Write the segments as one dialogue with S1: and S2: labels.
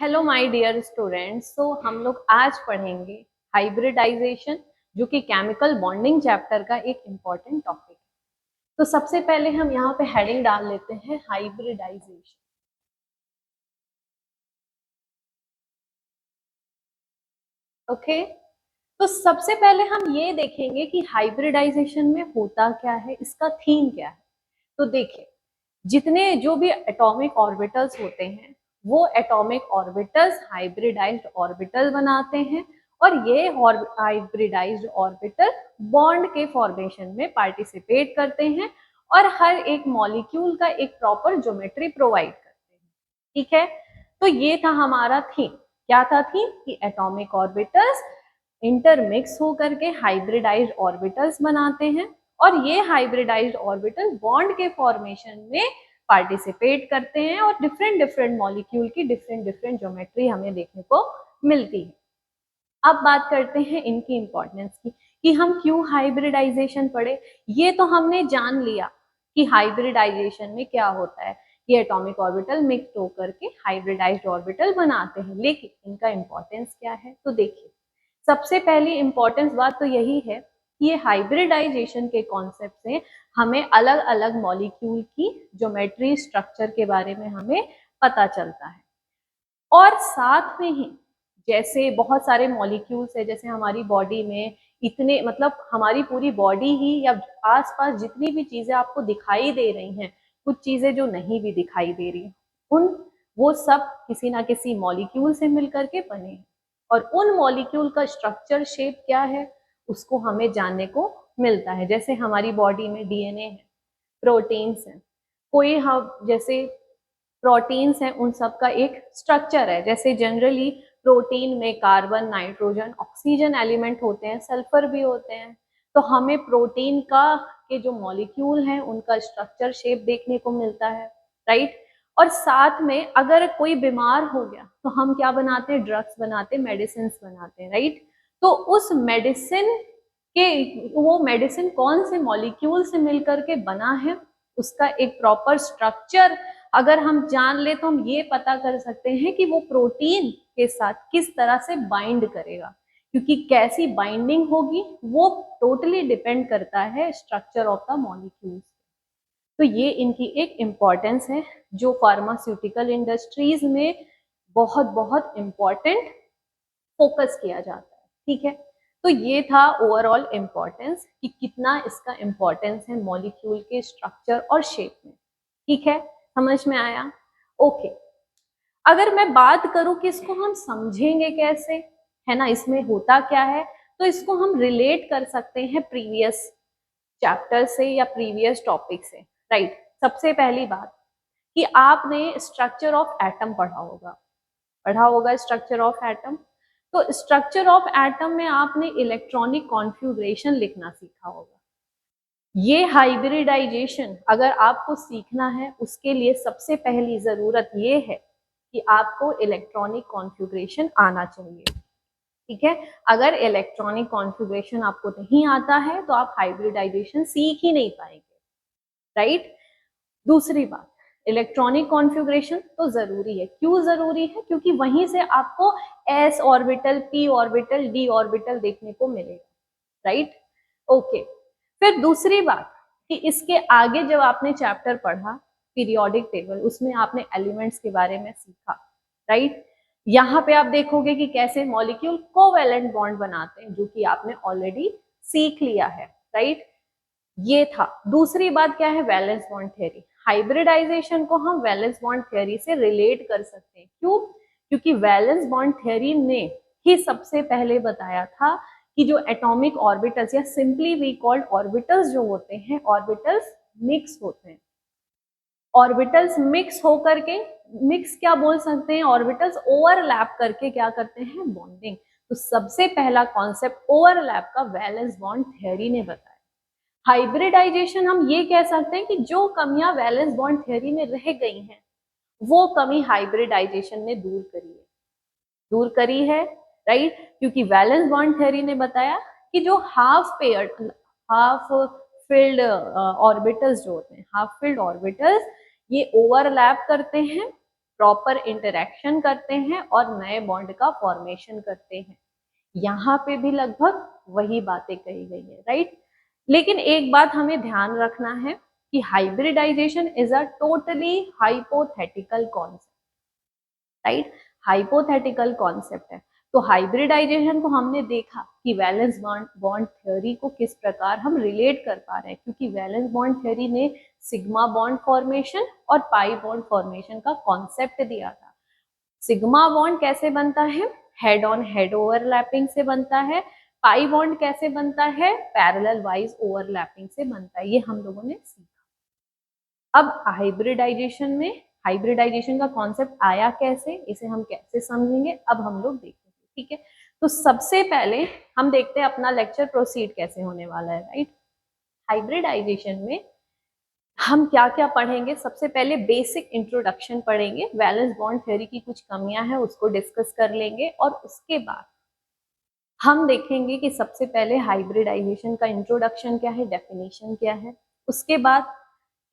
S1: Hello my dear students. तो हम लोग आज पढ़ेंगे हाइब्रिडाइजेशन, जो कि केमिकल बॉन्डिंग चैप्टर का एक इम्पॉर्टेंट टॉपिक है। तो सबसे पहले हम यहाँ पे हेडिंग डाल लेते हैं हाइब्रिडाइजेशन। ओके, तो सबसे पहले हम ये देखेंगे कि हाइब्रिडाइजेशन में होता क्या है, इसका थीम क्या है। तो देखिए, जितने जो भी एटॉमिक ऑर्बिटल्स होते हैं वो एटॉमिक ऑर्बिटल्स हाइब्रिडाइज्ड ऑर्बिटल बनाते हैं, और ये हाइब्रिडाइज्ड ऑर्बिटल बॉन्ड के फॉर्मेशन में पार्टिसिपेट करते हैं और हर एक मॉलिक्यूल का एक प्रॉपर ज्योमेट्री प्रोवाइड करते हैं। ठीक है, तो ये था हमारा थीम। क्या था थीम? कि एटॉमिक ऑर्बिटल्स इंटरमिक्स होकर के हाइब्रिडाइज्ड ऑर्बिटल्स बनाते हैं, और ये हाइब्रिडाइज्ड ऑर्बिटल बॉन्ड के फॉर्मेशन में पार्टिसिपेट करते हैं, और डिफरेंट डिफरेंट मॉलिक्यूल की डिफरेंट डिफरेंट ज्योमेट्री हमें देखने को मिलती है। अब बात करते हैं इनकी इंपॉर्टेंस की, कि हम क्यों हाइब्रिडाइजेशन पढ़े। ये तो हमने जान लिया कि हाइब्रिडाइजेशन में क्या होता है, ये एटॉमिक ऑर्बिटल मिक्स होकर के हाइब्रिडाइज्ड ऑर्बिटल बनाते हैं, लेकिन इनका इंपॉर्टेंस क्या है। तो देखिए, सबसे पहली इंपॉर्टेंस बात तो यही है कि ये हाइब्रिडाइजेशन के कॉन्सेप्ट से हमें अलग अलग मॉलिक्यूल की ज्योमेट्री स्ट्रक्चर के बारे में हमें पता चलता है। और साथ में ही जैसे बहुत सारे मॉलिक्यूल्स है, जैसे हमारी बॉडी में इतने मतलब हमारी पूरी बॉडी ही या आसपास जितनी भी चीजें आपको दिखाई दे रही हैं, कुछ चीजें जो नहीं भी दिखाई दे रही, उन वो सब किसी ना किसी मॉलिक्यूल से मिलकर के बने हैं, और उन मॉलिक्यूल का स्ट्रक्चर शेप क्या है उसको हमें जानने को मिलता है। जैसे हमारी बॉडी में डीएनए है, प्रोटीन्स हैं, कोई हम जैसे प्रोटीन्स हैं उन सब का एक स्ट्रक्चर है। जैसे जनरली प्रोटीन में कार्बन, नाइट्रोजन, ऑक्सीजन एलिमेंट होते हैं, सल्फर भी होते हैं। तो हमें प्रोटीन का के जो मॉलिक्यूल हैं उनका स्ट्रक्चर शेप देखने को मिलता है, राइट। और साथ में अगर कोई बीमार हो गया तो हम क्या बनाते हैं? ड्रग्स बनाते हैं, मेडिसिन बनाते हैं, राइट। तो उस मेडिसिन के वो मेडिसिन कौन से मॉलिक्यूल से मिलकर के बना है, उसका एक प्रॉपर स्ट्रक्चर अगर हम जान ले तो हम ये पता कर सकते हैं कि वो प्रोटीन के साथ किस तरह से बाइंड करेगा, क्योंकि कैसी बाइंडिंग होगी वो टोटली डिपेंड करता है स्ट्रक्चर ऑफ द मॉलिक्यूल्स। तो ये इनकी एक इम्पॉर्टेंस है जो फार्मास्यूटिकल इंडस्ट्रीज में बहुत बहुत इम्पॉर्टेंट फोकस किया जाता है। ठीक है, तो ये था ओवरऑल इम्पॉर्टेंस कि कितना इसका इम्पॉर्टेंस है मॉलिक्यूल के स्ट्रक्चर और शेप में। ठीक है, समझ में आया? ओके, अगर मैं बात करूं कि इसको हम समझेंगे कैसे, है ना, इसमें होता क्या है, तो इसको हम रिलेट कर सकते हैं प्रीवियस चैप्टर से या प्रीवियस टॉपिक से, राइट। सबसे पहली बात कि आपने स्ट्रक्चर ऑफ एटम पढ़ा होगा स्ट्रक्चर ऑफ एटम। तो स्ट्रक्चर ऑफ एटम में आपने इलेक्ट्रॉनिक कॉन्फ़िगरेशन लिखना सीखा होगा। ये हाइब्रिडाइजेशन अगर आपको सीखना है उसके लिए सबसे पहली जरूरत ये है कि आपको इलेक्ट्रॉनिक कॉन्फ़िगरेशन आना चाहिए। ठीक है, अगर इलेक्ट्रॉनिक कॉन्फ़िगरेशन आपको नहीं आता है तो आप हाइब्रिडाइजेशन सीख ही नहीं पाएंगे, राइट। दूसरी बात, इलेक्ट्रॉनिक कॉन्फ़िगरेशन तो जरूरी है। क्यों जरूरी है? क्योंकि वहीं से आपको S orbital, P orbital, D orbital देखने को मिलेगा, राइट। ओके, फिर दूसरी बात कि इसके आगे जब आपने चैप्टर पढ़ा पीरियोडिक टेबल, उसमें आपने एलिमेंट्स के बारे में सीखा, राइट। यहाँ पे आप देखोगे कि कैसे मॉलिक्यूल कोवैलेंट बॉन्ड बनाते हैं, जो कि आपने ऑलरेडी सीख लिया है, राइट। ये था। दूसरी बात क्या है? Valence bond theory. हाइब्रिडाइजेशन को हम वैलेंस बॉन्ड थ्योरी से रिलेट कर सकते हैं। क्यों? क्योंकि वैलेंस बॉन्ड थ्योरी ने ही सबसे पहले बताया था कि जो एटॉमिक ऑर्बिटल्स या सिंपली वी कॉल्ड ऑर्बिटल्स जो होते हैं, ऑर्बिटल्स मिक्स होते हैं। ऑर्बिटल्स मिक्स होकर के, मिक्स क्या बोल सकते हैं, ऑर्बिटल्स ओवरलैप करके क्या करते हैं? बॉन्डिंग। तो सबसे पहला कॉन्सेप्ट ओवरलैप का वैलेंस बॉन्ड थ्योरी ने बताया। हाइब्रिडाइजेशन हम ये कह सकते हैं कि जो कमियां वैलेंस बॉन्ड थ्योरी में रह गई हैं वो कमी हाइब्रिडाइजेशन ने दूर करी है, राइट। क्योंकि वैलेंस बॉन्ड थ्योरी ने बताया कि जो half paired, half filled orbitals जो होते हैं, हाफ फिल्ड ऑर्बिटल्स, ये ओवरलैप करते हैं प्रॉपर इंटरेक्शन करते हैं और नए बॉन्ड का फॉर्मेशन करते हैं। यहाँ पे भी लगभग वही बातें कही गई है, राइट। लेकिन एक बात हमें ध्यान रखना है कि hybridization is a totally hypothetical concept, right. Hypothetical concept है। तो हाइब्रिडाइजेशन को हमने देखा कि वैलेंस बॉन्ड थ्योरी को किस प्रकार हम रिलेट कर पा रहे हैं, क्योंकि वैलेंस बॉन्ड थ्योरी ने सिग्मा बॉन्ड फॉर्मेशन और पाई बॉन्ड फॉर्मेशन का कॉन्सेप्ट दिया था। सिग्मा बॉन्ड कैसे बनता है, हेड ऑन हेड ओवरलैपिंग से बनता है। पाई बॉन्ड कैसे बनता है, पैरेलल वाइज ओवरलैपिंग से बनता है। ये हम लोगों ने सीखा। अब हाइब्रिडाइजेशन का कॉन्सेप्ट आया कैसे, इसे हम कैसे समझेंगे, अब हम लोग देखेंगे, ठीक है। तो सबसे पहले हम देखते हैं अपना लेक्चर प्रोसीड कैसे होने वाला है, राइट। हाइब्रिडाइजेशन में हम क्या क्या पढ़ेंगे, सबसे पहले बेसिक इंट्रोडक्शन पढ़ेंगे, वैलेंस बॉन्ड थ्योरी की कुछ कमियां हैं उसको डिस्कस कर लेंगे, और उसके बाद हम देखेंगे कि सबसे पहले हाइब्रिडाइजेशन का इंट्रोडक्शन क्या है, डेफिनेशन क्या है, उसके बाद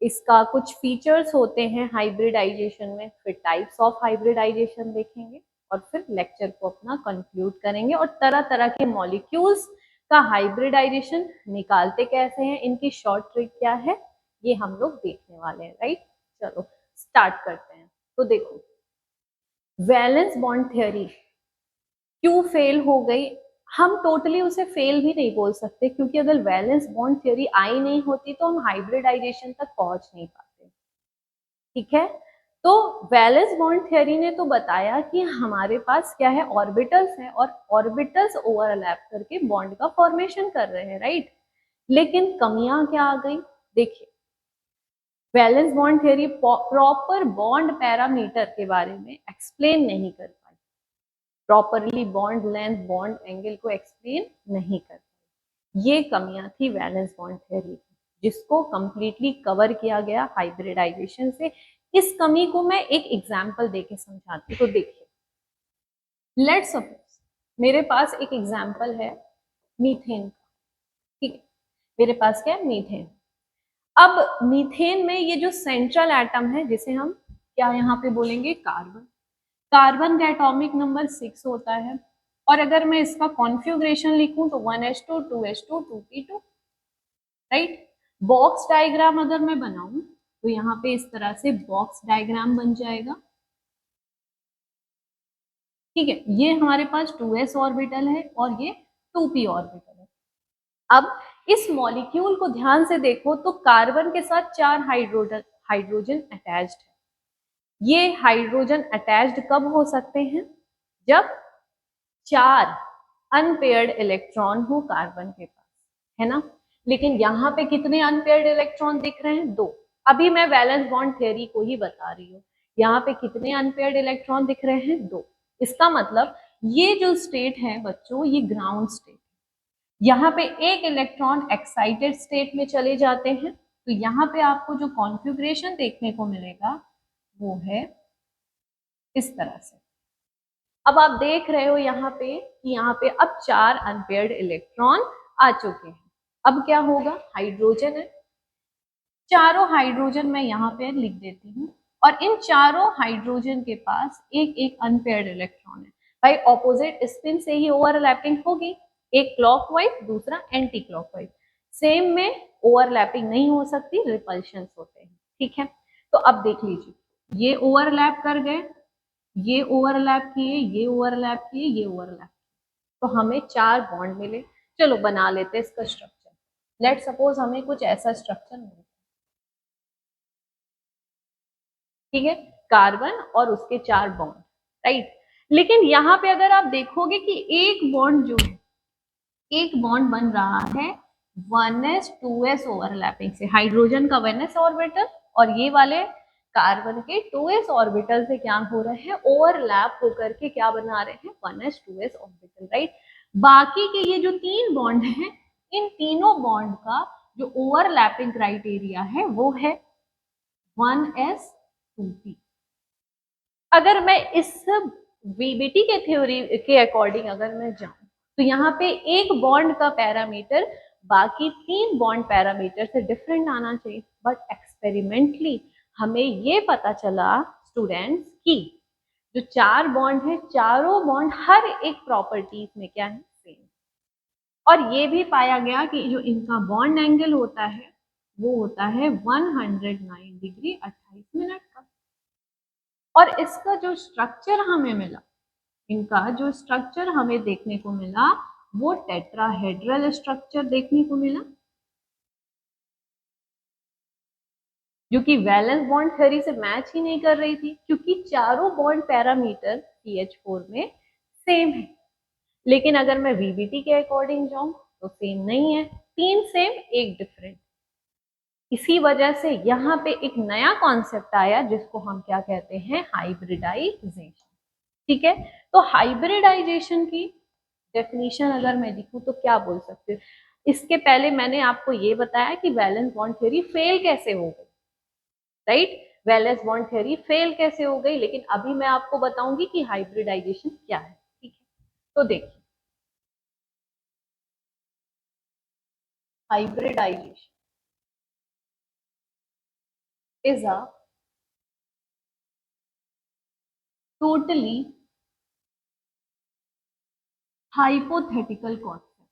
S1: इसका कुछ फीचर्स होते हैं हाइब्रिडाइजेशन में, फिर टाइप्स ऑफ हाइब्रिडाइजेशन देखेंगे, और फिर लेक्चर को अपना कंक्लूड करेंगे, और तरह तरह के मॉलिक्यूल्स का हाइब्रिडाइजेशन निकालते कैसे हैं, इनकी शॉर्ट ट्रिक क्या है, ये हम लोग देखने वाले हैं, राइट। चलो स्टार्ट करते हैं। तो देखो, वैलेंस बॉन्ड थ्योरी क्यों फेल हो गई, हम टोटली उसे फेल भी नहीं बोल सकते, क्योंकि अगर वैलेंस बॉन्ड थ्योरी आई नहीं होती तो हम हाइब्रिडाइजेशन तक पहुंच नहीं पाते, ठीक है। तो वैलेंस बॉन्ड थ्योरी ने तो बताया कि हमारे पास क्या है, ऑर्बिटल्स है, और ऑर्बिटल्स ओवरलैप करके बॉन्ड का फॉर्मेशन कर रहे हैं, राइट। लेकिन कमियां क्या आ गई, देखिए, valence bond theory proper bond parameter के बारे में एक्सप्लेन नहीं कर पाई, properly bond length bond angle को एक्सप्लेन नहीं कर पाई। ये कमियां थी वैलेंस बॉन्ड थ्योरी की, जिसको कंप्लीटली कवर किया गया हाइब्रिडाइजेशन से। इस कमी को मैं एक एग्जांपल देके समझाती हूँ। तो देखिए, लेट्स सपोज मेरे पास एक एग्जांपल है मीथेन का, ठीक है। मेरे पास क्या है, मीथेन। अब मीथेन में ये जो सेंट्रल एटम है, जिसे हम क्या यहाँ पे बोलेंगे, कार्बन। कार्बन का एटॉमिक नंबर 6 होता है, और अगर मैं इसका कॉन्फ़िगरेशन लिखूं तो 1s2 2s2 2p2, right. Box diagram अगर मैं बनाऊं तो यहाँ पे इस तरह से बॉक्स डायग्राम बन जाएगा, ठीक है। ये हमारे पास 2s ऑर्बिटल है और ये 2p ऑर्बिटल है। अब इस मॉलिक्यूल को ध्यान से देखो तो कार्बन के साथ 4 हाइड्रोजन अटैच्ड है। ये हाइड्रोजन अटैच्ड कब हो सकते हैं, जब 4 अनपेयर्ड इलेक्ट्रॉन हो कार्बन के पास, है ना। लेकिन यहाँ पे कितने अनपेयर्ड इलेक्ट्रॉन दिख रहे हैं, 2। अभी मैं वैलेंस बॉन्ड थ्योरी को ही बता रही हूँ। यहाँ पे कितने अनपेयर्ड इलेक्ट्रॉन दिख रहे हैं, 2। इसका मतलब ये जो स्टेट है बच्चों, ये ग्राउंड स्टेट, यहाँ पे एक इलेक्ट्रॉन एक्साइटेड स्टेट में चले जाते हैं। तो यहाँ पे आपको जो कॉन्फ़िगरेशन देखने को मिलेगा वो है इस तरह से। अब आप देख रहे हो यहाँ पे कि यहाँ पे अब 4 अनपेयर्ड इलेक्ट्रॉन आ चुके हैं। अब क्या होगा, हाइड्रोजन है, चारों हाइड्रोजन मैं यहाँ पे लिख देती हूँ, और इन चारों हाइड्रोजन के पास एक एक अनपेयर्ड इलेक्ट्रॉन है। भाई ऑपोजिट स्पिन से ही ओवरलैपिंग होगी, एक क्लॉकवाइज दूसरा एंटी क्लॉकवाइज। सेम में ओवरलैपिंग नहीं हो सकती, रिपल्शन होते हैं, ठीक है। तो अब देख लीजिए, ये ओवरलैप कर गए, ये ओवरलैप किए, ये ओवरलैप किए, ये ओवरलैप, तो हमें 4 बॉन्ड मिले। चलो बना लेते हैं इसका स्ट्रक्चर। लेट सपोज हमें कुछ ऐसा स्ट्रक्चर मिले, ठीक है, कार्बन और उसके 4 बॉन्ड, राइट। लेकिन यहाँ पे अगर आप देखोगे कि एक बॉन्ड जो है, एक बॉन्ड बन रहा है 1s 2s ओवरलैपिंग से, हाइड्रोजन का 1s ऑर्बिटल और ये वाले कार्बन के 2s ऑर्बिटल से क्या हो रहे हैं, ओवरलैप होकर के क्या बना रहे हैं, 1s 2s ऑर्बिटल, राइट। बाकी के ये जो 3 बॉन्ड हैं, इन तीनों बॉन्ड का जो ओवरलैपिंग क्राइटेरिया है वो है 1s 2p। अगर मैं इस वीबीटी के थ्योरी के अकॉर्डिंग अगर मैं जाऊं तो यहाँ पे एक बॉन्ड का पैरामीटर बाकी 3 बॉन्ड पैरामीटर से डिफरेंट आना चाहिए, बट एक्सपेरिमेंटली हमें ये पता चला स्टूडेंट्स की जो 4 बॉन्ड है, चारों बॉन्ड हर एक प्रॉपर्टीज में क्या है, सेम। और ये भी पाया गया कि जो इनका बॉन्ड एंगल होता है वो होता है 109 डिग्री 28 मिनट का। और इसका जो स्ट्रक्चर हमें मिला, इनका जो स्ट्रक्चर हमें देखने को मिला वो टेट्राहेड्रल स्ट्रक्चर देखने को मिला, जो कि वैलेंस बॉन्ड थ्योरी से मैच ही नहीं कर रही थी, क्योंकि चारों बॉन्ड पैरामीटर CH4 में सेम है। लेकिन अगर मैं VBT के अकॉर्डिंग जाऊं तो सेम नहीं है, 3 सेम 1 डिफरेंट। इसी वजह से यहाँ पे एक नया कॉन्सेप्ट आया जिसको हम क्या कहते हैं, हाइब्रिडाइजेशन। ठीक है, तो हाइब्रिडाइजेशन की डेफिनेशन अगर मैं लिखूं तो क्या बोल सकते हो। इसके पहले मैंने आपको ये बताया कि वैलेंस बॉन्ड थ्योरी फेल कैसे हो गई, right. Valence bond theory fail कैसे हो गई, लेकिन अभी मैं आपको बताऊंगी कि हाइब्रिडाइजेशन क्या है। ठीक है, तो देखिए, hybridization is a totally hypothetical concept,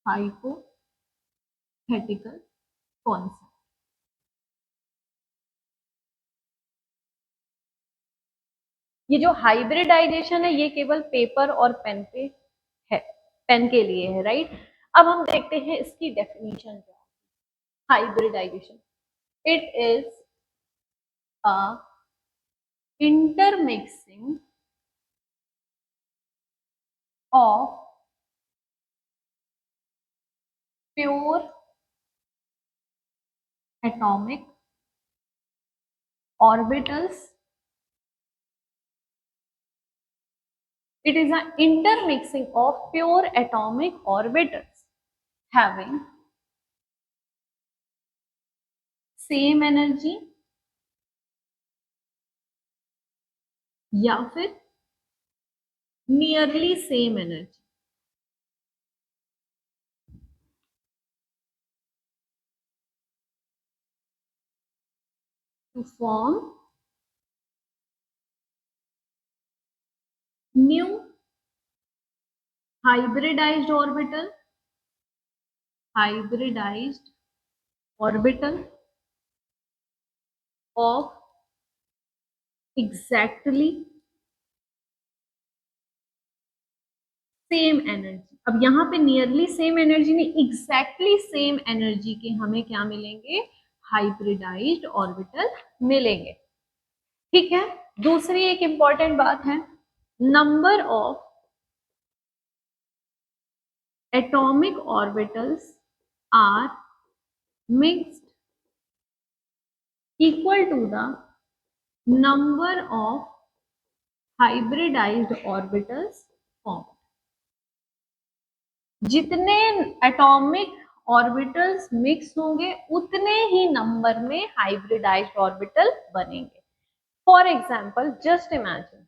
S1: hypothetical concept. ये जो हाइब्रिडाइजेशन है ये केवल पेपर और पेन पे है, पेन के लिए है, राइट। अब हम देखते हैं इसकी डेफिनेशन क्या है। Hybridization, it is a intermixing of pure atomic orbitals, it is an intermixing of pure atomic orbitals having same energy या फिर nearly same energy to form new hybridized orbital, hybridized orbital of exactly same energy. अब यहाँ पे nearly same energy नहीं, exactly same energy के हमें क्या मिलेंगे, हाइब्रिडाइज्ड ऑर्बिटल मिलेंगे। ठीक है, दूसरी एक इंपॉर्टेंट बात है, number of atomic orbitals are mixed equal to the number of hybridized orbitals formed। जितने एटॉमिक ऑर्बिटल्स मिक्स होंगे उतने ही नंबर में हाइब्रिडाइज्ड ऑर्बिटल बनेंगे। फॉर एग्जाम्पल, जस्ट इमेजिन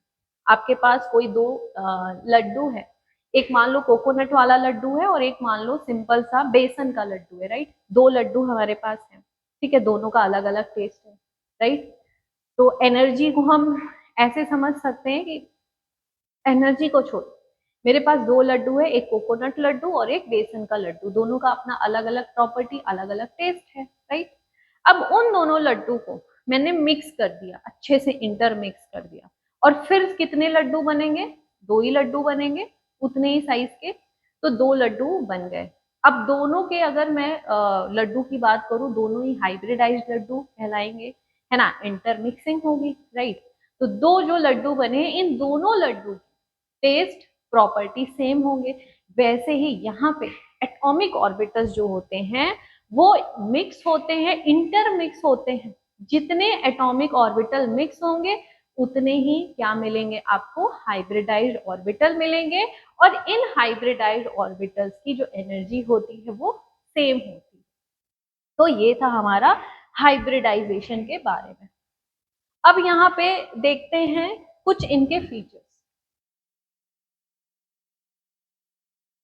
S1: आपके पास कोई दो लड्डू है, एक मान लो कोकोनट वाला लड्डू है और एक मान लो सिंपल सा बेसन का लड्डू है, राइट। दो लड्डू हमारे पास है, ठीक है, दोनों का अलग अलग टेस्ट है, राइट। तो एनर्जी को हम ऐसे समझ सकते हैं कि एनर्जी को छोड़, मेरे पास दो लड्डू है, एक कोकोनट लड्डू और एक बेसन का लड्डू, दोनों का अपना अलग अलग प्रॉपर्टी, अलग अलग टेस्ट है, राइट। अब उन दोनों लड्डू को मैंने मिक्स कर दिया, अच्छे से इंटर मिक्स कर दिया, और फिर कितने लड्डू बनेंगे, दो ही लड्डू बनेंगे, उतने ही साइज के, तो दो लड्डू बन गए। अब दोनों के अगर मैं लड्डू की बात करूं, दोनों ही हाइब्रिडाइज्ड लड्डू कहलाएंगे, है ना, इंटर मिक्सिंग होगी, राइट। तो दो जो लड्डू बने, इन दोनों लड्डू टेस्ट प्रॉपर्टी सेम होंगे। वैसे ही यहाँ पे एटॉमिक ऑर्बिटल्स जो होते हैं वो मिक्स होते हैं, इंटर मिक्स होते हैं। जितने एटॉमिक ऑर्बिटल मिक्स होंगे उतने ही क्या मिलेंगे आपको, हाइब्रिडाइज्ड ऑर्बिटल मिलेंगे, और इन हाइब्रिडाइज्ड ऑर्बिटल्स की जो एनर्जी होती है वो सेम होती है। तो ये था हमारा हाइब्रिडाइजेशन के बारे में। अब यहाँ पे देखते हैं कुछ इनके फीचर्स,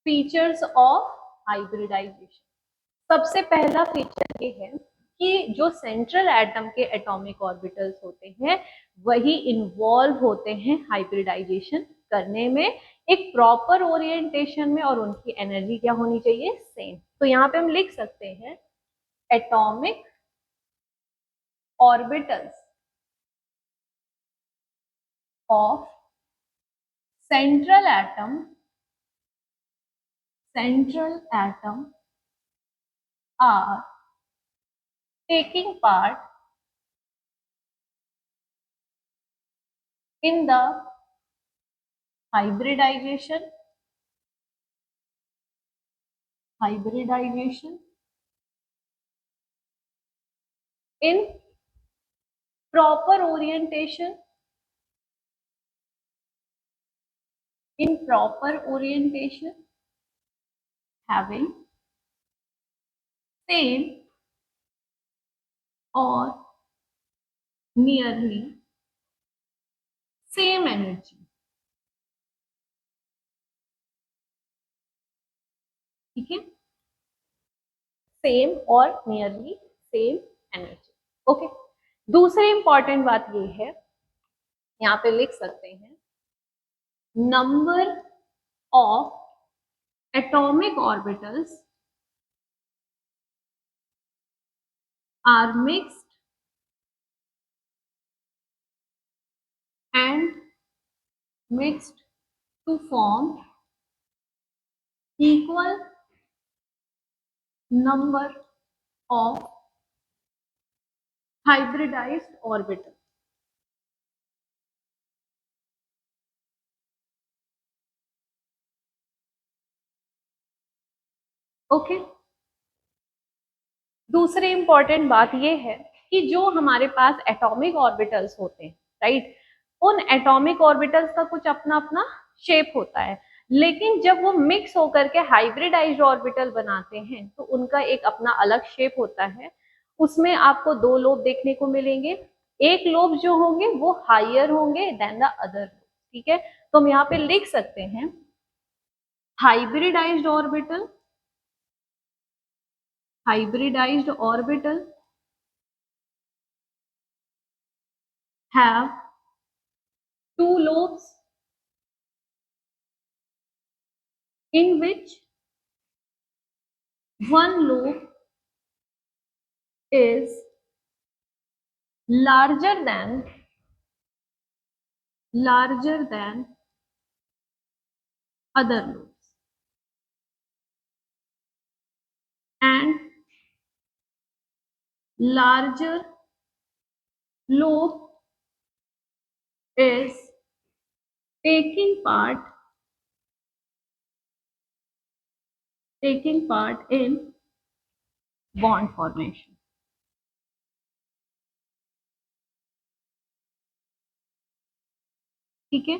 S1: फीचर्स ऑफ हाइब्रिडाइजेशन। सबसे पहला फीचर ये है कि जो सेंट्रल एटम के एटॉमिक ऑर्बिटल्स होते हैं वही इन्वॉल्व होते हैं हाइब्रिडाइजेशन करने में, एक प्रॉपर ओरिएंटेशन में, और उनकी एनर्जी क्या होनी चाहिए, सेम। तो यहाँ पे हम लिख सकते हैं atomic orbitals of central atom are taking part in the hybridization in proper orientation having same or nearly same energy। ठीक है, सेम और नियरली सेम एनर्जी। ओके, दूसरी इंपॉर्टेंट बात ये है, यहाँ पे लिख सकते हैं number of atomic orbitals are mixed to form equal number of hybridized orbitals। Okay, दूसरी इंपॉर्टेंट बात ये है कि जो हमारे पास एटॉमिक ऑर्बिटल्स होते हैं, राइट, उन एटॉमिक ऑर्बिटल्स का कुछ अपना अपना शेप होता है, लेकिन जब वो मिक्स होकर के हाइब्रिडाइज्ड ऑर्बिटल बनाते हैं तो उनका एक अपना अलग शेप होता है। उसमें आपको दो लोब देखने को मिलेंगे, एक लोब जो होंगे वो हायर होंगे देन द अदर। ठीक है, तो हम यहाँ पे लिख सकते हैं hybridised orbital have two lobes in which one lobe is larger than other lobes and larger lobe is taking part in bond formation। ठीक है,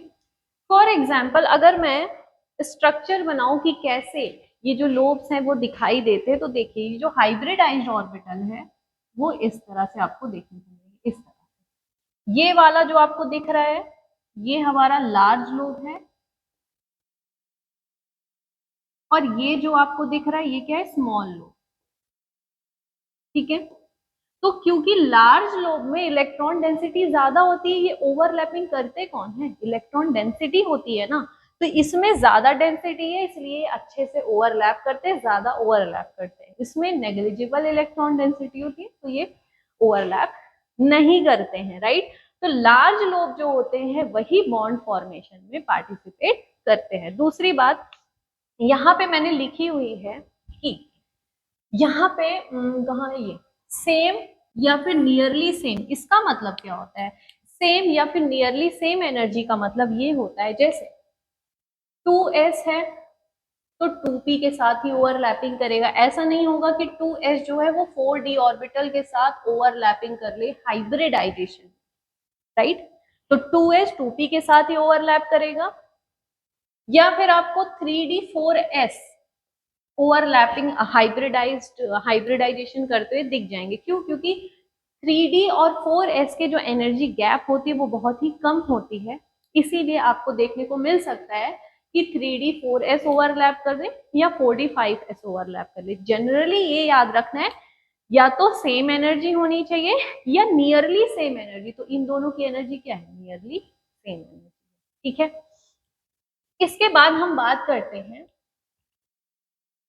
S1: फॉर एग्जाम्पल अगर मैं स्ट्रक्चर बनाऊं कि कैसे ये जो लोब्स हैं वो दिखाई देते हैं, तो देखिए ये जो हाइब्रिडाइज्ड ऑर्बिटल है वो इस तरह से आपको देखने को मिलेगी, इस तरह से। ये वाला जो आपको दिख रहा है ये हमारा लार्ज लोब है, और ये जो आपको दिख रहा है ये क्या है, स्मॉल लोब। ठीक है, तो क्योंकि लार्ज लोब में इलेक्ट्रॉन डेंसिटी ज्यादा होती है, ये ओवरलैपिंग करते कौन है, इलेक्ट्रॉन डेंसिटी होती है ना, तो इसमें ज्यादा डेंसिटी है इसलिए अच्छे से ओवरलैप करते हैं, ज्यादा ओवरलैप करते हैं। इसमें नेग्लिजिबल इलेक्ट्रॉन डेंसिटी होती है तो ये ओवरलैप नहीं करते हैं, राइट। तो लार्ज लोब जो होते हैं वही बॉन्ड फॉर्मेशन में पार्टिसिपेट करते हैं। दूसरी बात यहाँ पे मैंने लिखी हुई है कि यहाँ पे कहाँ है ये, सेम या फिर नियरली सेम, इसका मतलब क्या होता है, सेम या फिर नियरली सेम एनर्जी का मतलब ये होता है जैसे 2s है तो 2p के साथ ही ओवरलैपिंग करेगा। ऐसा नहीं होगा कि 2s जो है वो 4d ऑर्बिटल के साथ ओवरलैपिंग कर ले हाइब्रिडाइजेशन, राइट। तो 2s 2p के साथ ही ओवरलैप करेगा, या फिर आपको 3d 4s ओवरलैपिंग हाइब्रिडाइजेशन करते हुए दिख जाएंगे। क्यों, क्योंकि 3d और 4s के जो एनर्जी गैप होती है वो बहुत ही कम होती है, इसीलिए आपको देखने को मिल सकता है कि 3d 4s ओवरलैप कर दे या 4d 5s ओवरलैप कर ले। जनरली ये याद रखना है, या तो सेम एनर्जी होनी चाहिए या नियरली सेम एनर्जी। तो इन दोनों की एनर्जी क्या है? Nearly same energy. ठीक है, इसके बाद हम बात करते हैं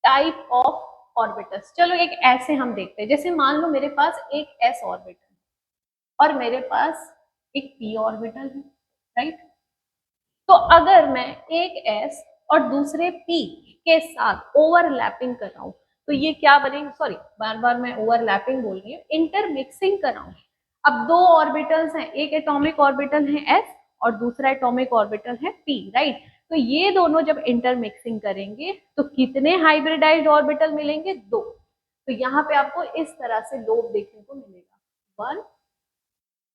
S1: टाइप ऑफ ऑर्बिटल्स। चलो एक ऐसे हम देखते हैं, जैसे मान लो मेरे पास एक एस ऑर्बिटल और मेरे पास एक पी ऑर्बिटल है, राइट। तो अगर मैं एक एस और दूसरे पी के साथ ओवरलैपिंग कराऊं तो ये क्या बनेंगे? सॉरी, बार बार मैं ओवरलैपिंग बोल रही हूँ, इंटरमिक्सिंग कराऊं। अब दो ऑर्बिटल्स हैं, एक एटॉमिक ऑर्बिटल है एस और दूसरा एटॉमिक ऑर्बिटल है पी, राइट। तो ये दोनों जब इंटरमिक्सिंग करेंगे तो कितने हाइब्रिडाइज्ड ऑर्बिटल मिलेंगे? दो। तो यहाँ पे आपको इस तरह से लोब देखने को मिलेगा, 1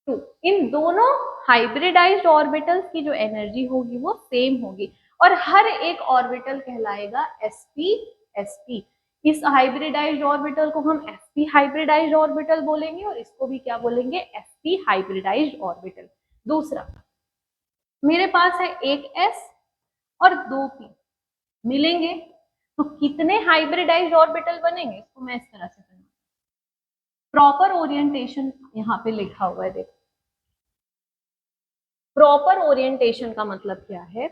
S1: 2। इन दोनों हाइब्रिडाइज्ड ऑर्बिटल्स की जो एनर्जी होगी वो सेम होगी और हर एक ऑर्बिटल कहलाएगा sp sp। इस हाइब्रिडाइज्ड ऑर्बिटल को हम sp हाइब्रिडाइज्ड ऑर्बिटल बोलेंगे और इसको भी क्या बोलेंगे? sp hybridised orbital. दूसरा, मेरे पास है एक s और दो p मिलेंगे तो कितने हाइब्रिडाइज्ड ऑर्बिटल बनेंगे? इसको मैं इस तरह से करना, प्रॉपर ओरिएंटेशन यहाँ पे लिखा हुआ है, देखो। प्रॉपर ओरिएंटेशन का मतलब क्या है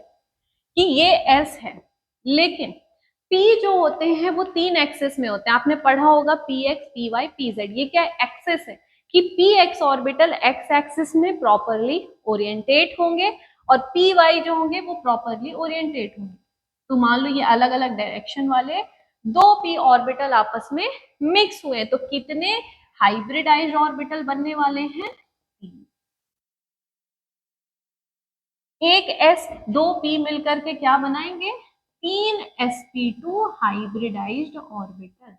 S1: कि ये एस है लेकिन पी जो होते हैं वो तीन एक्सिस में होते हैं। आपने पढ़ा होगा P X, P Y, P Z. ये क्या एक्सिस है कि P X orbital X axis में प्रॉपरली ओरिएंटेट होंगे और पी वाई जो होंगे वो प्रॉपरली ओरिएंटेट होंगे। तो मान लो ये अलग अलग डायरेक्शन वाले दो पी ऑर्बिटल आपस में मिक्स हुए तो कितने हाइब्रिडाइज्ड ऑर्बिटल बनने वाले हैं? एक एस दो पी मिलकर के क्या बनाएंगे? तीन sp2 हाइब्रिडाइज्ड ऑर्बिटल।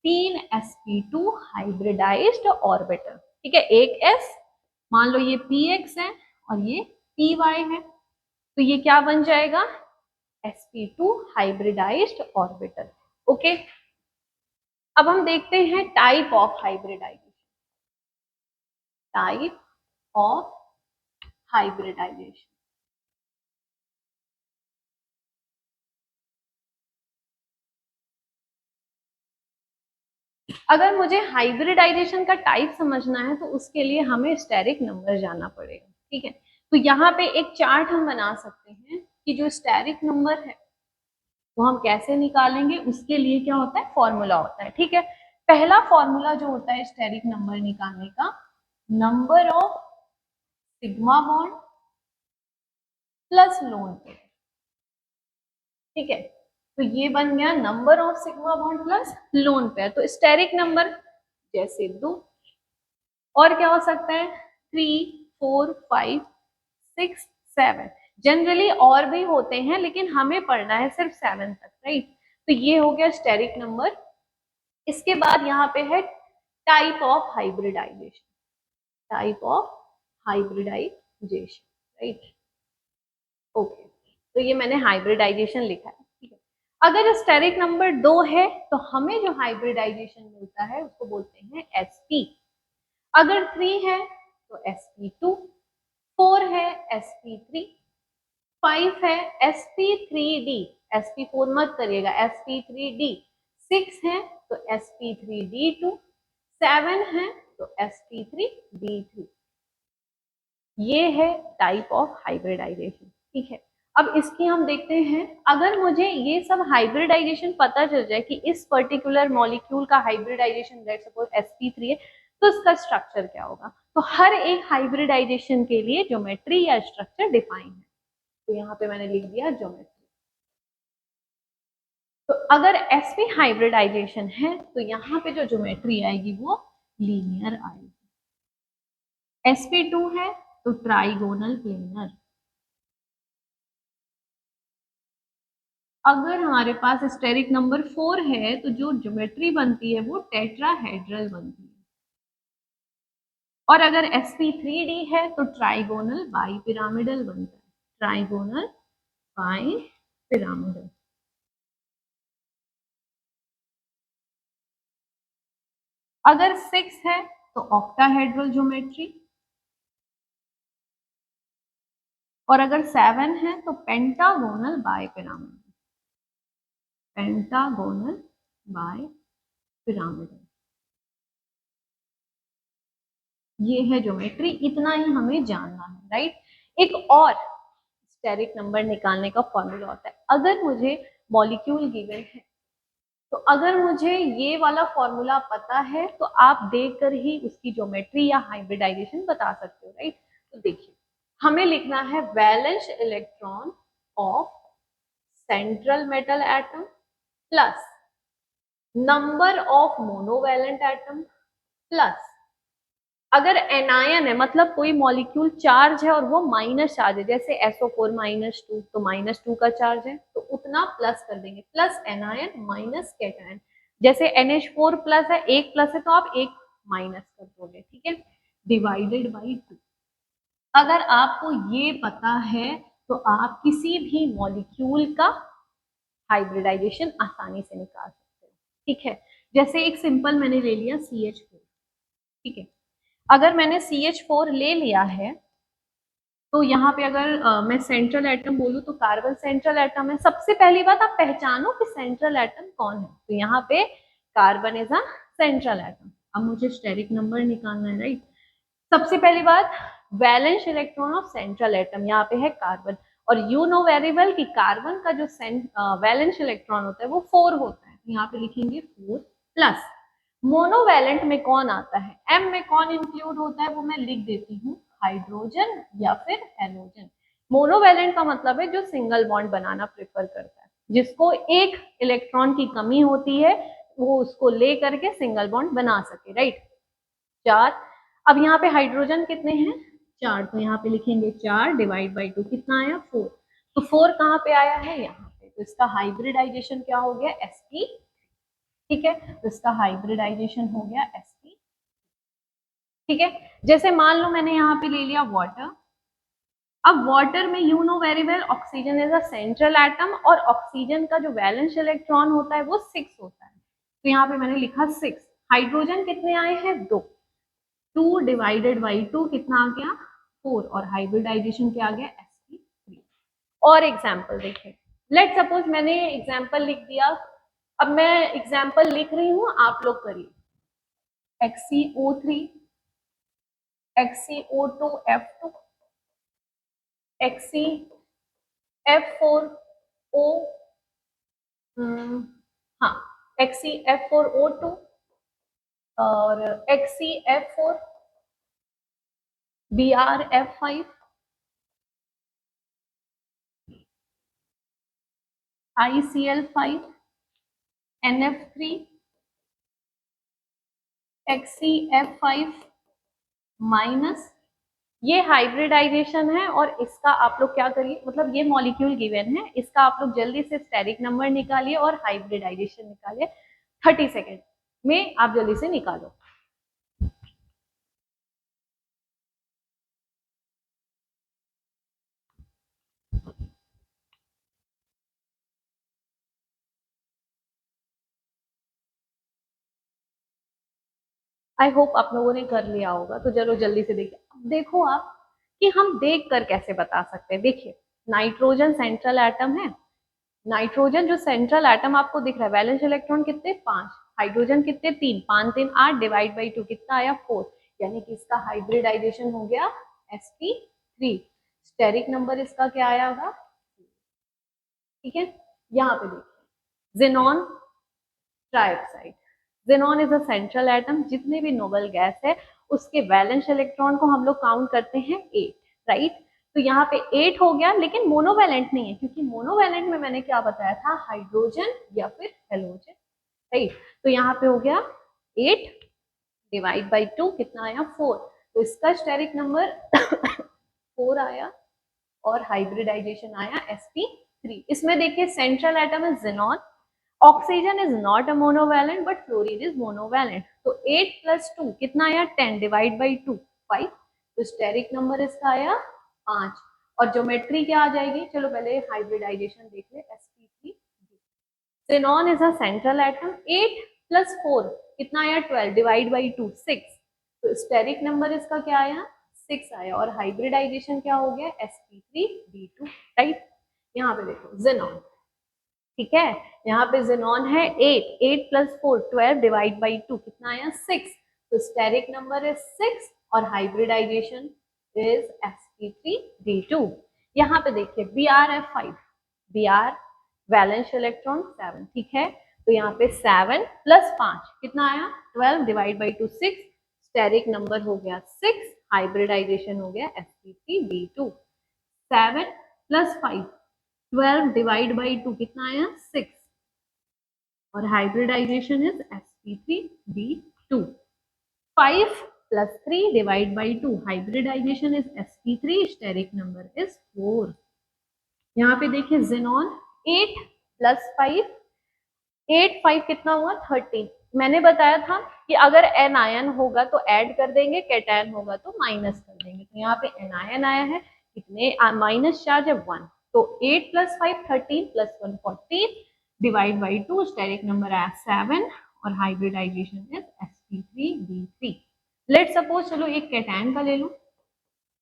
S1: तीन sp2 हाइब्रिडाइज्ड ऑर्बिटल, ठीक है। एक s, मान लो ये px है और ये py है, तो ये क्या बन जाएगा? sp2 hybridised orbital. ओके, अब हम देखते हैं type of hybridization. Type of hybridization, अगर मुझे हाइब्रिडाइजेशन का टाइप समझना है तो उसके लिए हमें स्टेरिक नंबर जाना पड़ेगा, ठीक है। तो यहाँ पे एक चार्ट हम बना सकते हैं कि जो स्टेरिक नंबर है वो हम कैसे निकालेंगे। उसके लिए क्या होता है? फॉर्मूला होता है, ठीक है। पहला फॉर्मूला जो होता है स्टेरिक नंबर निकालने का, number of sigma bond plus lone pair, ठीक है। तो ये बन गया number of sigma bond plus lone pair. तो स्टेरिक नंबर जैसे 2, और क्या हो सकता है? 3 4 5 6 7। जनरली और भी होते हैं लेकिन हमें पढ़ना है सिर्फ 7 तक, राइट। तो ये हो गया स्टेरिक नंबर। इसके बाद यहाँ पे है type of hybridization. Type of hybridization, right. Okay, तो ये मैंने हाइब्रिडाइजेशन लिखा है, ठीक है। अगर स्टेरिक नंबर 2 है तो हमें जो हाइब्रिडाइजेशन मिलता है उसको बोलते हैं sp। अगर 3 है तो sp2, 4 है sp3, 5 है sp3d, sp4 मत करिएगा, sp3d, 6 है तो sp3d2, 7 है तो sp3d3। ये है टाइप ऑफ हाइब्रिडाइजेशन, ठीक है। अब इसकी हम देखते हैं, अगर मुझे ये सब हाइब्रिडाइजेशन पता चल जाए कि इस पर्टिकुलर मॉलिक्यूल का हाइब्रिडाइजेशन लेट्स सपोज sp3 है तो इसका स्ट्रक्चर क्या होगा। तो हर एक हाइब्रिडाइजेशन के लिए ज्योमेट्री या स्ट्रक्चर डिफाइन है। तो यहाँ पे मैंने लिख दिया ज्योमेट्री। तो अगर sp हाइब्रिडाइजेशन है तो यहाँ पे जो ज्योमेट्री आएगी वो लीनियर आएगी। sp2 है तो ट्राइगोनल प्लेनर। अगर हमारे पास स्टेरिक नंबर 4 है तो जो ज्योमेट्री बनती है वो टेट्राहेड्रल बनती है। और अगर sp3d है तो ट्राइगोनल बाइपिरामिडल बनता है। Trigonal bipyramidal. अगर 6 है तो ऑक्टाहेड्रल ज्योमेट्री, और अगर 7 है तो पेंटागोनल बाइपिरामिडल। Pentagonal bipyramidal. ये है ज्योमेट्री, इतना ही हमें जानना है, राइट। एक और स्टेरिक नंबर निकालने का फॉर्मूला होता है। अगर मुझे मॉलिक्यूल गिवन है, तो अगर मुझे ये वाला फॉर्मूला पता है तो आप देखकर ही उसकी ज्योमेट्री या हाइब्रिडाइजेशन बता सकते हो, राइट। तो देखिए, हमें लिखना है valence electron of central metal atom plus number of monovalent atom plus, अगर एनायन है मतलब कोई मॉलिक्यूल चार्ज है और वो माइनस चार्ज है, जैसे SO4 -2 तो -2 का चार्ज है तो उतना प्लस कर देंगे, प्लस एनायन माइनस कैटायन, जैसे NH4 प्लस है, एक प्लस है तो आप एक माइनस कर दोगे, ठीक है, डिवाइडेड बाई 2। अगर आपको ये पता है तो आप किसी भी मॉलिक्यूल का हाइब्रिडाइजेशन आसानी से निकाल सकते हो, ठीक है। जैसे एक सिंपल मैंने ले लिया CH4, ठीक है। अगर मैंने CH4 ले लिया है तो यहाँ पे अगर मैं सेंट्रल एटम बोलूँ तो कार्बन सेंट्रल एटम है। सबसे पहली बात आप पहचानो कि सेंट्रल एटम कौन है, तो यहाँ पे carbon is a central atom. अब मुझे स्टेरिक नंबर निकालना है, राइट। सबसे पहली बात, valence electron of central atom यहाँ पे है कार्बन, और यू नो वेरी वेल कि कार्बन का जो वैलेंस इलेक्ट्रॉन होता है वो 4 होता है, यहाँ पे लिखेंगे 4 प्लस मोनोवैलेंट में कौन आता है, एम में कौन इंक्लूड होता है वो मैं लिख देती हूँ, हाइड्रोजन या फिर हेलोजन। मोनोवैलेंट का मतलब है जो सिंगल बॉन्ड बनाना प्रेफर करता है, जिसको एक इलेक्ट्रॉन की कमी होती है वो उसको ले करके सिंगल बॉन्ड बना सके, राइट। 4। अब यहाँ पे हाइड्रोजन कितने हैं, 4, तो यहाँ पे लिखेंगे 4 डिवाइड बाई 2, कितना आया 4, तो 4 कहाँ पे आया है यहाँ पे, तो इसका हाइब्रिडाइजेशन क्या हो गया sp, ठीक है, तो इसका हाइब्रिडाइजेशन हो गया sp, ठीक है। जैसे मान लो मैंने यहाँ पे ले लिया वाटर, अब वाटर में you know very well oxygen is a central atom, और ऑक्सीजन का जो वैलेंस इलेक्ट्रॉन होता है वो 6 होता है, तो यहाँ पे मैंने लिखा 6। हाइड्रोजन कितने आए हैं 2, 2 डिवाइडेड बाई 2 कितना आ गया 4, और हाइब्रिडाइजेशन क्या आ गया sp3। और एग्जाम्पल देखिए, लेट सपोज मैंने एग्जाम्पल लिख दिया, अब मैं एग्जाम्पल लिख रही हूँ, आप लोग करिए, XCO3 XCO2F2 XCF4O, हाँ, XCF4O2 और XCF4 BrF5 ICl5 NF3 XCF5 minus, ये हाइब्रिडाइजेशन है, और इसका आप लोग क्या करिए, मतलब ये मॉलिक्यूल गिवन है, इसका आप लोग जल्दी से स्टेरिक नंबर निकालिए और हाइब्रिडाइजेशन निकालिए, 30 सेकेंड में आप जल्दी से निकालो। आई होप आप लोगों ने कर लिया होगा, तो चलो जल्दी से देखिए। अब देखो आप कि हम देख कर कैसे बता सकते हैं, देखिए नाइट्रोजन सेंट्रल एटम है, नाइट्रोजन जो सेंट्रल एटम आपको दिख रहा है, वैलेंस इलेक्ट्रॉन कितने 5, हाइड्रोजन कितने 3, 5 3 8 डिवाइड बाई 2 कितना आया 4, यानी कि इसका हाइब्रिडाइजेशन हो गया sp3। स्टेरिक नंबर इसका क्या आया होगा, ठीक है। यहाँ पे देखिए xenon trioxide, xenon is a central atom, जितने भी नोबल गैस है उसके वैलेंस इलेक्ट्रॉन को हम लोग काउंट करते हैं 8, राइट। तो यहाँ पे 8 हो गया, लेकिन मोनोवैलेंट नहीं है, क्योंकि मोनोवैलेंट में मैंने क्या बताया था, हाइड्रोजन या फिर हेलोजन, राइट। तो यहाँ पे हो गया 8 डिवाइड बाई 2 कितना आया 4, तो इसका स्टेरिक नंबर 4 आया, और हाइब्रिडाइजेशन आया sp3। इसमें देखिए central atom is xenon, oxygen is not a monovalent but fluorine is monovalent, तो 8 प्लस 2 कितना आया 10 डिवाइड बाई 2 5, तो स्टेरिक नंबर इसका आया 5, और ज्योमेट्री क्या आ जाएगी, चलो पहले हाइब्रिडाइजेशन देख ले, sp3। Xenon is a central atom, 8 plus 4 कितना आया 12 डिवाइड बाई 2 6, तो स्टेरिक नंबर इसका क्या आया 6 आया, और हाइब्रिडाइजेशन क्या हो गया sp3b2, राइट। यहाँ पे देखो जेनॉन, ठीक है, यहाँ पे जेनॉन है 8 8 प्लस 4 12 डिवाइड बाई 2 कितना आया 6, तो स्टेरिक नंबर है 6, और हाइब्रिडाइजेशन इज sp3d2। यहाँ पे देखिए Br(F5), Br वैलेंस इलेक्ट्रॉन 7, ठीक है। तो यहाँ पे 7 + 5 कितना आया 12 डिवाइड बाई 2 6, स्टेरिक नंबर हो गया 6, हाइब्रिडाइजेशन हो गया sp3d2। 7 + 5 12 डिवाइड बाई 2 कितना आया 6, और hybridization is sp3d2। 5 + 3 divide by 2 hybridization is sp3, steric number is 4। यहाँ पे देखिए जेनॉन 8 + 5, 8 5 कितना हुआ 13। मैंने बताया था कि अगर एनायन होगा तो ऐड कर देंगे, कैटायन होगा तो माइनस कर देंगे। तो यहाँ पे एनायन आया है, कितने माइनस चार्ज है 1, तो 8 + 5 13 + 1 14 डिवाइड बाई 2, स्टेरिक नंबर आया 7 और hybridization is sp3d3। Let suppose चलो एक कैटायन का ले लो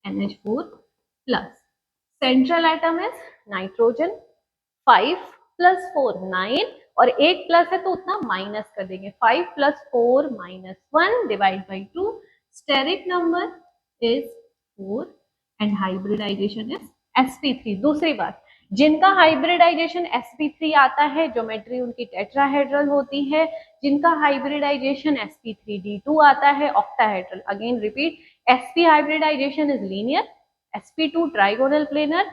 S1: NH4+, central atom is nitrogen, 5 + 4 9, और एक प्लस है तो उतना माइनस कर देंगे, 5 + 4 - 1 divide by 2, steric number is 4 and hybridization is sp3। दूसरी बात, जिनका हाइब्रिडाइजेशन sp3 आता है ज्योमेट्री उनकी टेट्राहेड्रल होती है, जिनका हाइब्रिडाइजेशन sp3d2 आता है octahedral. Again repeat, sp hybridization is linear, sp2 trigonal planar,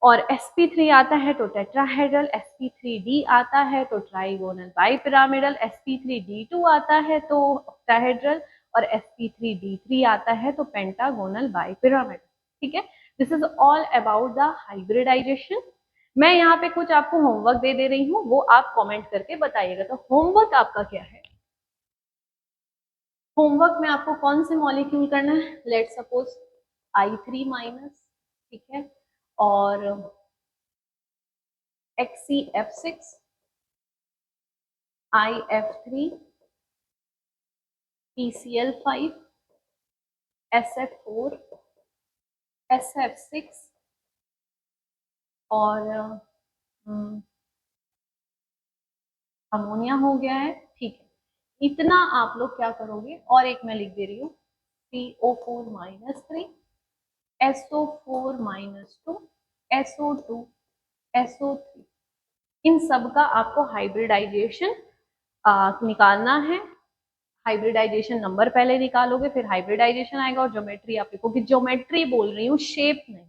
S1: और sp3 आता है तो टेट्राहेड्रल, sp3d आता है तो ट्राइगोनल बाइपिरामिडल, sp3d2 आता है तो ऑक्टाहेड्रल, और sp3d3 आता है तो पेंटागोनल बाइपिरामिडल। ठीक है, this is all about the hybridization. मैं यहाँ पे कुछ आपको होमवर्क दे रही हूँ, वो आप कमेंट करके बताइएगा। तो होमवर्क आपका क्या है? होमवर्क में आपको कौन से मॉलिक्यूल करना है? लेट सपोज I3-, ठीक है, और XCF6, IF3, PCl5, SF4, SF6 और अमोनिया हो गया है। ठीक है, इतना आप लोग क्या करोगे, और एक मैं लिख दे रही हूँ CO4-3, SO4-2, SO2, SO3, इन सब का आपको हाइब्रिडाइजेशन निकालना है। हाइब्रिडाइजेशन नंबर पहले निकालोगे, फिर हाइब्रिडाइजेशन आएगा, और ज्योमेट्री आप लिखोगे। ज्योमेट्री बोल रही हूँ, शेप नहीं।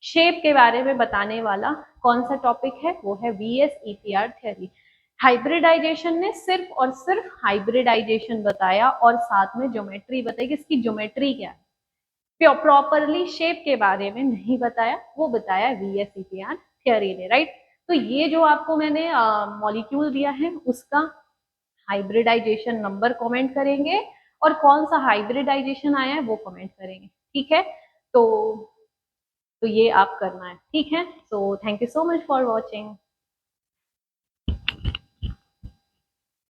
S1: शेप के बारे में बताने वाला कौन सा टॉपिक है? वो है VS-EPR थ्योरी। हाइब्रिडाइजेशन ने सिर्फ और सिर्फ हाइब्रिडाइजेशन बताया और साथ में ज्योमेट्री बताई कि इसकी ज्योमेट्री क्या है। प्रॉपरली शेप के बारे में नहीं बताया, वो बताया VS-EPR थ्योरी ने, राइट। तो ये जो आपको मैंने मॉलिक्यूल दिया है उसका हाइब्रिडाइजेशन नंबर कमेंट करेंगे, और कौन सा हाइब्रिडाइजेशन आया है वो कमेंट करेंगे। ठीक है, तो ये आप करना है। ठीक है, so thank you so much for watching.